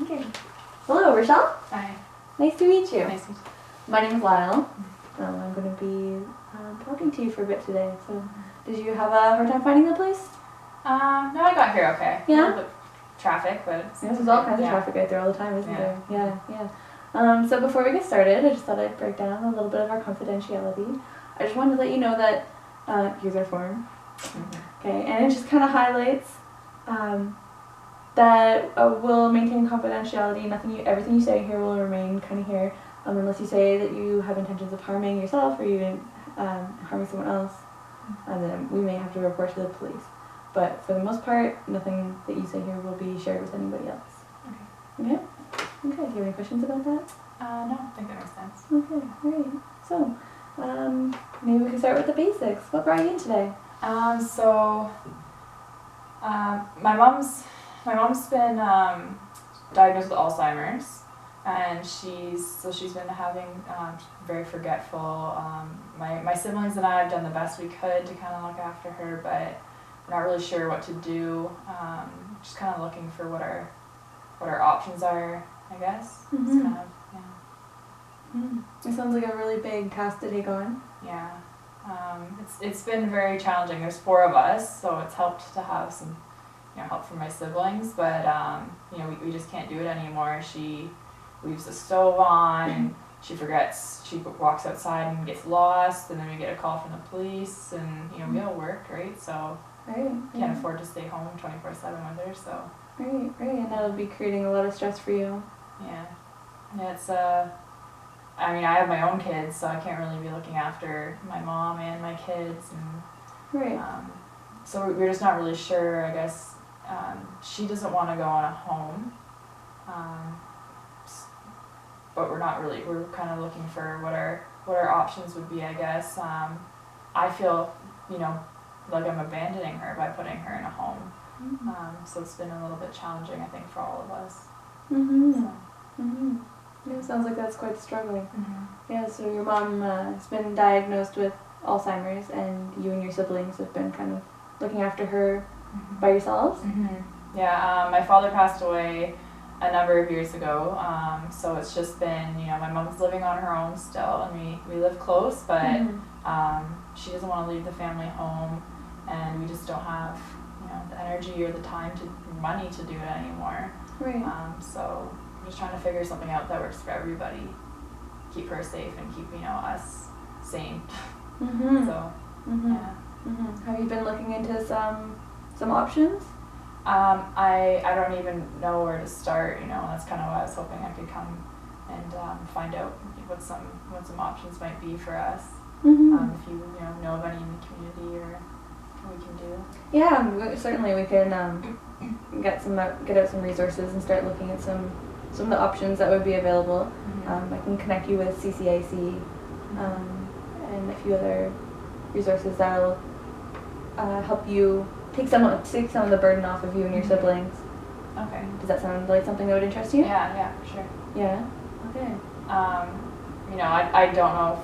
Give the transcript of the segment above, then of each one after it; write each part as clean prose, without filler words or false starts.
Okay. Hello, Rochelle. Hi. Nice to meet you. Nice to meet you. My name is Lyle. I'm going to be talking to you for a bit today. So, did you have a hard time finding the place? No, I got here okay. Yeah? A little bit traffic, but it's There's all kinds of traffic right there all the time, isn't there? Yeah. So before we get started, I just thought I'd break down a little bit of our confidentiality. I just wanted to let you know that here's our form. Okay, and it just kind of highlights that we'll maintain confidentiality. Everything you say here will remain kind of here, unless you say that you have intentions of harming yourself or even harming someone else, and then we may have to report to the police. But for the most part, nothing that you say here will be shared with anybody else. Okay. Okay. Do you have any questions about that? No, I think that makes sense. Okay, great. So, maybe we can start with the basics. What brought you in today? My mom's been diagnosed with Alzheimer's, and she's been having very forgetful. My siblings and I have done the best we could to kind of look after her, but we're not really sure what to do. Just kind of looking for what our options are, I guess. Mm-hmm. It's kind of, It sounds like a really big task to take on. yeah. It's been very challenging. There's 4 of us, so it's helped to have some, help from my siblings. But we just can't do it anymore. She leaves the stove on, and she forgets. She walks outside and gets lost, and then we get a call from the police, and we all work, right? So can't afford to stay home 24/7 with her. So right, and that'll be creating a lot of stress for you. yeah, it's I have my own kids, so I can't really be looking after my mom and my kids, and right. So we're just not really sure. I guess she doesn't want to go on a home, but we're not really. We're kind of looking for what our options would be. I guess I feel like I'm abandoning her by putting her in a home. Mm-hmm. So it's been a little bit challenging, I think, for all of us. Mm-hmm. So. Mm-hmm. Yeah, sounds like that's quite a struggle. Mm-hmm. Yeah, so your mom has been diagnosed with Alzheimer's, and you and your siblings have been kind of looking after her by yourselves? Mm-hmm. Yeah, my father passed away a number of years ago, so it's just been, my mom's living on her own still, and we live close, but she doesn't want to leave the family home, and we just don't have, the energy or the time money to do it anymore. Right. So I'm just trying to figure something out that works for everybody. Keep her safe and keep, us sane. Mm-hmm. So, mm-hmm. yeah. Mm-hmm. Have you been looking into some options? I don't even know where to start, that's kind of why I was hoping I could come and find out what some options might be for us. Mm-hmm. If you know of any in the community or what we can do. Yeah, certainly we can get out some resources and start looking at some of the options that would be available. Mm-hmm. I can connect you with CCIC and a few other resources that'll help you take some of the burden off of you and your siblings. Okay. Does that sound like something that would interest you? Yeah, for sure. Yeah? Okay. I don't know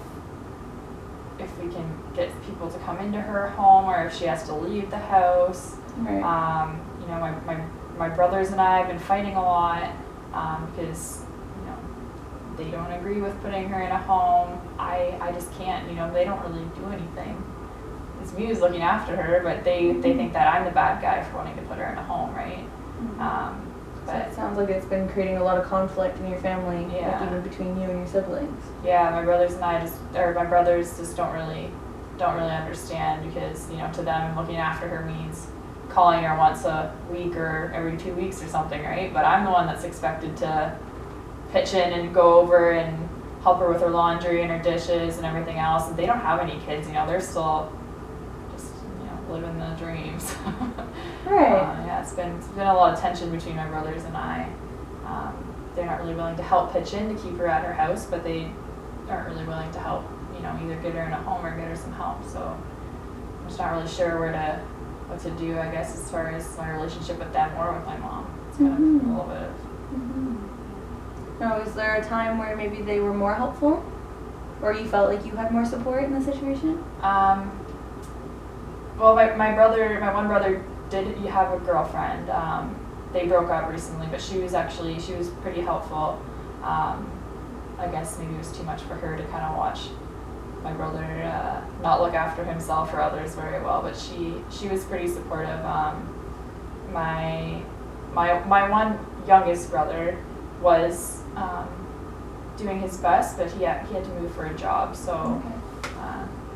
if we can get people to come into her home or if she has to leave the house. Right. My brothers and I have been fighting a lot because they don't agree with putting her in a home. I just can't. They don't really do anything. It's me who's looking after her, but they think that I'm the bad guy for wanting to put her in a home, right? So it sounds like it's been creating a lot of conflict in your family, Yeah. like even between you and your siblings. Yeah, my brothers just don't really understand because to them looking after her means calling her once a week or every 2 weeks or something, right? But I'm the one that's expected to pitch in and go over and help her with her laundry and her dishes and everything else. And they don't have any kids, they're still just living the dreams. Right. Yeah, it's been a lot of tension between my brothers and I. They're not really willing to help pitch in to keep her at her house, but they aren't really willing to help, either get her in a home or get her some help. So I'm just not really sure what to do, I guess, as far as my relationship with them or with my mom. It's kind of a little bit of... Now, is there a time where maybe they were more helpful? Or you felt like you had more support in the situation? Well, my one brother did have a girlfriend, they broke up recently, but she was pretty helpful. I guess maybe it was too much for her to kind of watch my brother not look after himself or others very well, but she was pretty supportive. My one youngest brother was doing his best, but he had to move for a job, so Okay.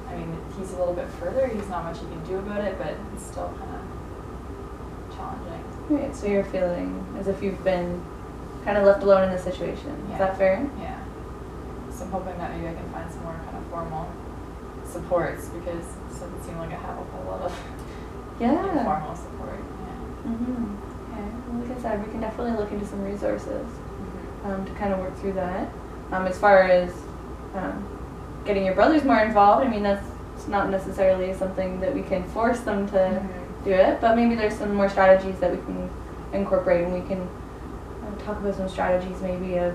I mean, he's a little bit further, he's not much he can do about it, but it's still kind of challenging. Right, so you're feeling as if you've been kind of left alone in this situation. Yeah. Is that fair? Yeah. So I'm hoping that maybe I can find some more kind of formal supports, because it doesn't seem like I have a whole lot of informal support. Yeah. Okay. Well, like I said, we can definitely look into some resources to kind of work through that. As far as getting your brothers more involved, I mean, that's not necessarily something that we can force them to do it, but maybe there's some more strategies that we can incorporate, and we can talk about some strategies maybe of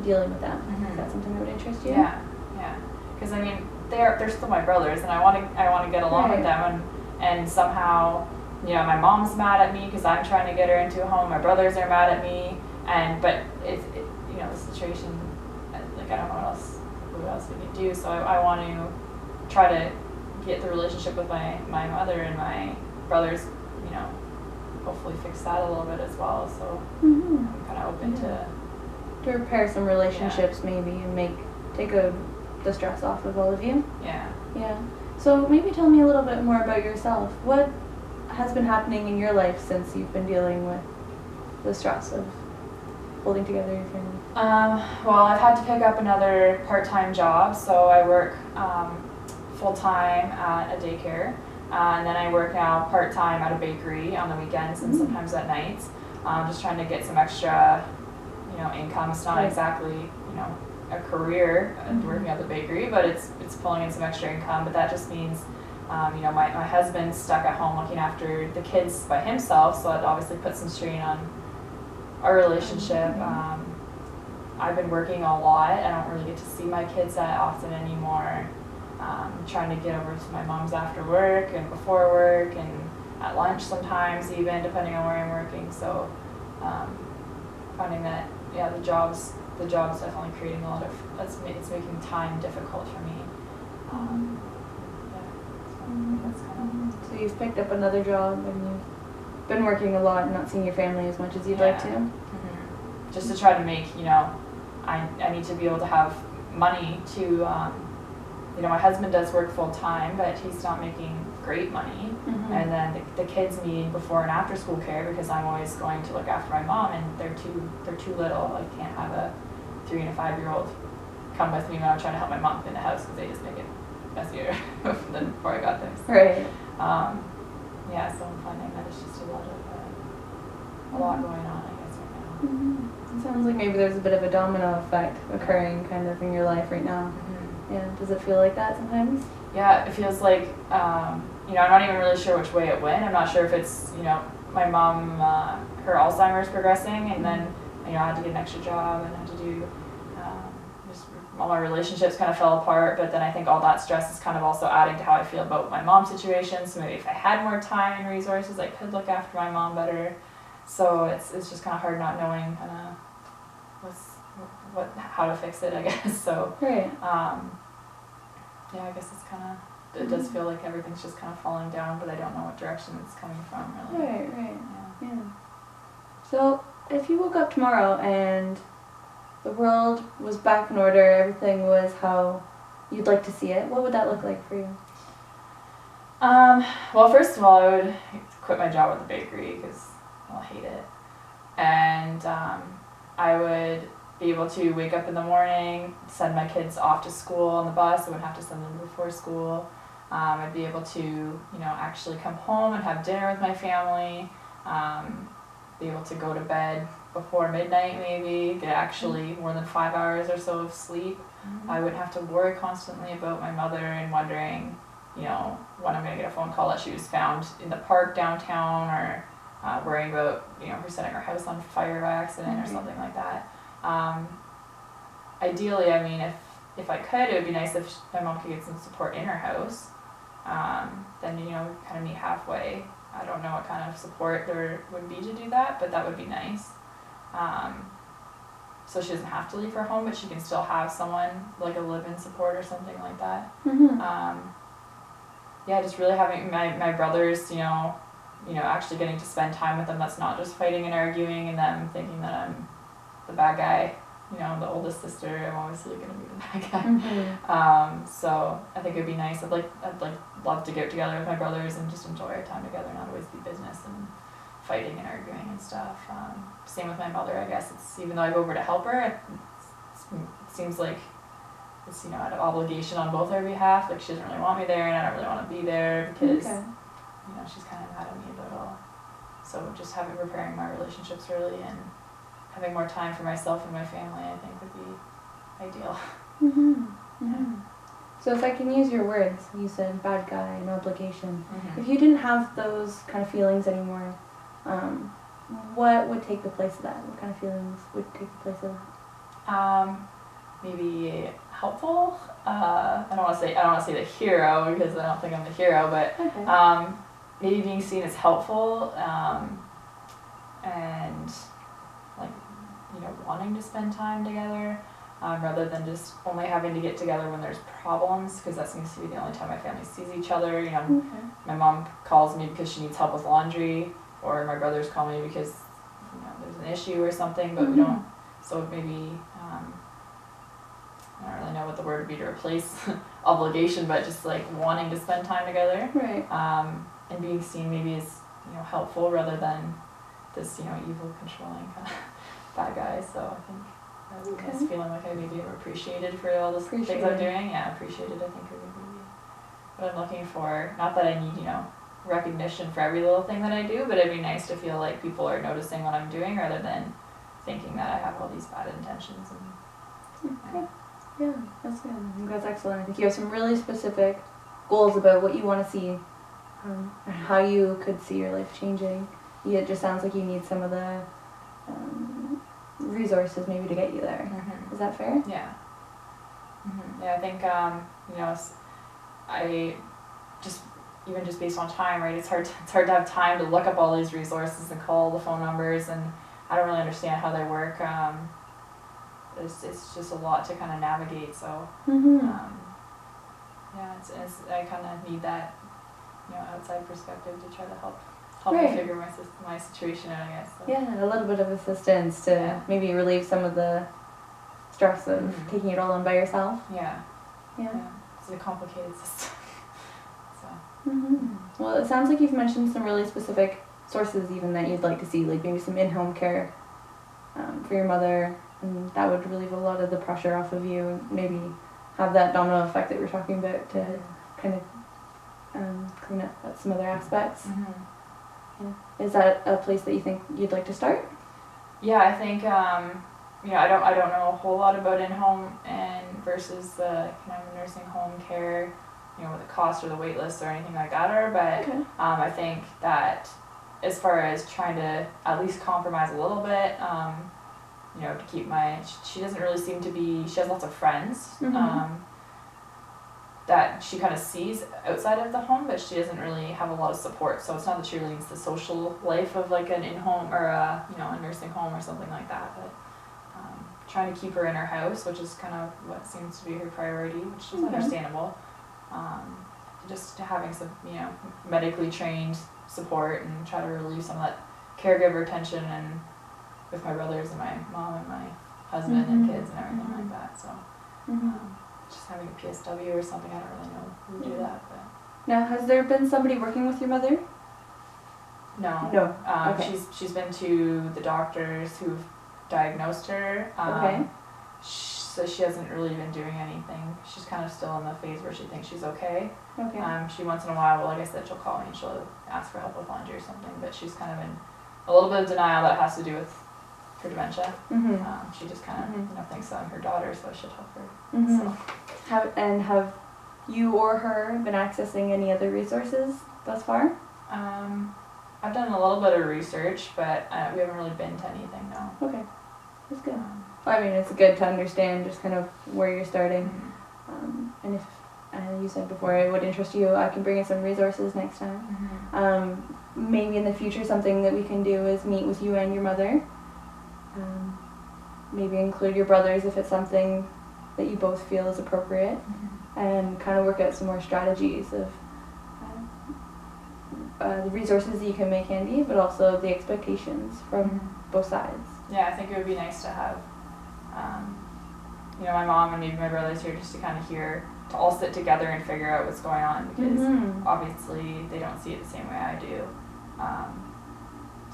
dealing with them. Is that something that would interest you? Yeah, yeah. Because I mean, they're still my brothers, and I want to get along with them, and somehow, you know, my mom's mad at me because I'm trying to get her into a home. My brothers are mad at me, but it's you know, the situation, like, I don't know what else we can do. So I want to try to get the relationship with my mother and my brothers, you know, hopefully fix that a little bit as well. So I'm kind of open to repair some relationships maybe, and take the stress off of all of you. Yeah. Yeah. So maybe tell me a little bit more about yourself. What has been happening in your life since you've been dealing with the stress of holding together your family? Well, I've had to pick up another part-time job, so I work full-time at a daycare, and then I work now part-time at a bakery on the weekends and sometimes at nights. Just trying to get some extra, you know, income. It's not exactly, you know, a career working at the bakery, but it's pulling in some extra income. But that just means, you know, my husband's stuck at home looking after the kids by himself, so it obviously puts some strain on our relationship. I've been working a lot. I don't really get to see my kids that often anymore. Trying to get over to my mom's after work and before work and at lunch sometimes, even depending on where I'm working. So finding that, yeah, the job's definitely creating a lot of, it's making time difficult for me. That's kind of. So you've picked up another job and you've been working a lot and not seeing your family as much as you'd like to? Just to try to make, you know, I need to be able to have money to, you know, my husband does work full time, but he's not making great money. And then the kids need before and after school care, because I'm always going to look after my mom, and they're too little. I can't have a 3 and a 5-year-old come with me when I'm trying to help my mom clean the house, because they just make it messier than before I got there. So, right. Yeah, so I'm finding that it's just a lot going on, I guess, right now. It sounds like maybe there's a bit of a domino effect occurring kind of in your life right now. Yeah, does it feel like that sometimes? Yeah, it feels like, you know, I'm not even really sure which way it went. I'm not sure if it's, you know, my mom, her Alzheimer's progressing, and then, you know, I had to get an extra job and had to do, just all my relationships kind of fell apart, but then I think all that stress is kind of also adding to how I feel about my mom's situation. So maybe if I had more time and resources, I could look after my mom better. So it's just kind of hard not knowing kind of how to fix it, I guess. So right. Yeah, I guess it's kind of, it does feel like everything's just kind of falling down, but I don't know what direction it's coming from, really. Right. Yeah. So if you woke up tomorrow and the world was back in order, everything was how you'd like to see it, what would that look like for you? Well, first of all, I would quit my job at the bakery, because I'll hate it. And I would be able to wake up in the morning, send my kids off to school on the bus. I wouldn't have to send them before school. I'd be able to, you know, actually come home and have dinner with my family. Be able to go to bed before midnight, maybe get actually more than 5 hours or so of sleep. I wouldn't have to worry constantly about my mother and wondering, you know, when I'm going to get a phone call that she was found in the park downtown, or worrying about, you know, her setting her house on fire by accident or something like that. Ideally, I mean, if I could, it would be nice if my mom could get some support in her house. then, you know, kind of meet halfway. I don't know what kind of support there would be to do that, but that would be nice. So she doesn't have to leave her home, but she can still have someone, like a live-in support or something like that. Yeah, just really having my brothers, you know, actually getting to spend time with them. That's not just fighting and arguing and them thinking that I'm the bad guy. You know, the oldest sister, I'm obviously going to be the bad guy. So I think it'd be nice. I'd love to get together with my brothers and just enjoy our time together, not always be business and fighting and arguing and stuff. Same with my mother, I guess. It's, even though I go over to help her, it seems like it's, you know, an obligation on both our behalf. Like, she doesn't really want me there, and I don't really want to be there because, you know, she's kind of mad at me about it all. So just repairing my relationships really and having more time for myself and my family, I think, would be ideal. So if I can use your words, you said bad guy and obligation. If you didn't have those kind of feelings anymore, what would take the place of that? What kind of feelings would take the place of that? Maybe helpful. I don't want to say the hero because I don't think I'm the hero, but maybe being seen as helpful and like, you know, wanting to spend time together. Rather than just only having to get together when there's problems, because that seems to be the only time my family sees each other. You know, my mom calls me because she needs help with laundry, or my brothers call me because, you know, there's an issue or something, but we don't. So maybe I don't really know what the word would be to replace obligation, but just like wanting to spend time together, and being seen maybe as, you know, helpful rather than this, you know, evil, controlling kind of bad guy. So I think. Just feeling like I maybe am appreciated for all the things I'm doing. Yeah, appreciated, I think, would be what I'm looking for. Not that I need, you know, recognition for every little thing that I do, but it'd be nice to feel like people are noticing what I'm doing rather than thinking that I have all these bad intentions. And, yeah, that's good. I think that's excellent. I think you have some really specific goals about what you want to see, and how you could see your life changing. It just sounds like you need some of the resources maybe to get you there. Is that fair? Yeah. Yeah, I think, you know, I just, even just based on time, right, it's hard to have time to look up all these resources and call the phone numbers, and I don't really understand how they work. It's just a lot to kind of navigate, so yeah, I kind of need that, you know, outside perspective to try to help me figure my situation out, I guess. So. Yeah, a little bit of assistance to maybe relieve some of the stress of taking it all on by yourself. Yeah. It's a complicated system. So. Well, it sounds like you've mentioned some really specific sources even that you'd like to see, like maybe some in-home care for your mother, and that would relieve a lot of the pressure off of you, maybe have that domino effect that we're talking about to kind of clean up some other aspects. Is that a place that you think you'd like to start? Yeah, I think you know, I don't know a whole lot about in-home and versus the kind of nursing home care, you know, what the cost or the wait lists or anything like that are, but I think that as far as trying to at least compromise a little bit, you know, to keep she doesn't really seem to be, she has lots of friends that she kind of sees outside of the home, but she doesn't really have a lot of support. So it's not that she really needs the social life of like an in-home or you know, a nursing home or something like that. But trying to keep her in her house, which is kind of what seems to be her priority, which is understandable. Just having some, you know, medically trained support and try to relieve some of that caregiver tension, and with my brothers and my mom and my husband and kids and everything like that. So. Just having a PSW or something, I don't really know who would do that. But. Now, has there been somebody working with your mother? No. No. She's been to the doctors who've diagnosed her. So she hasn't really been doing anything. She's kind of still in the phase where she thinks she's okay. She once in a while, well, like I said, she'll call me and she'll ask for help with laundry or something, but she's kind of in a little bit of denial that has to do with her dementia. She just kind of you know, thinks I'm her daughter, so I should help her. So. Have you or her been accessing any other resources thus far? I've done a little bit of research, but we haven't really been to anything, no. Okay, that's good. Well, I mean, it's good to understand just kind of where you're starting, and if you said before it would interest you, I can bring in some resources next time. Maybe in the future something that we can do is meet with you and your mother. Maybe include your brothers if it's something that you both feel is appropriate, and kind of work out some more strategies of the resources that you can make handy, but also the expectations from both sides. Yeah, I think it would be nice to have, you know, my mom and maybe my brothers here just to kind of hear, to all sit together and figure out what's going on, because obviously they don't see it the same way I do.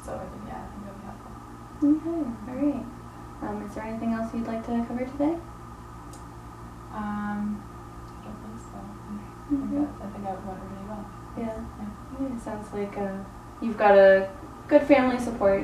So I think, yeah, I think that would be helpful. Okay, alright. Is there anything else you'd like to cover today? I don't think so. I think that went really well. Yeah. It sounds like you've got a good family support.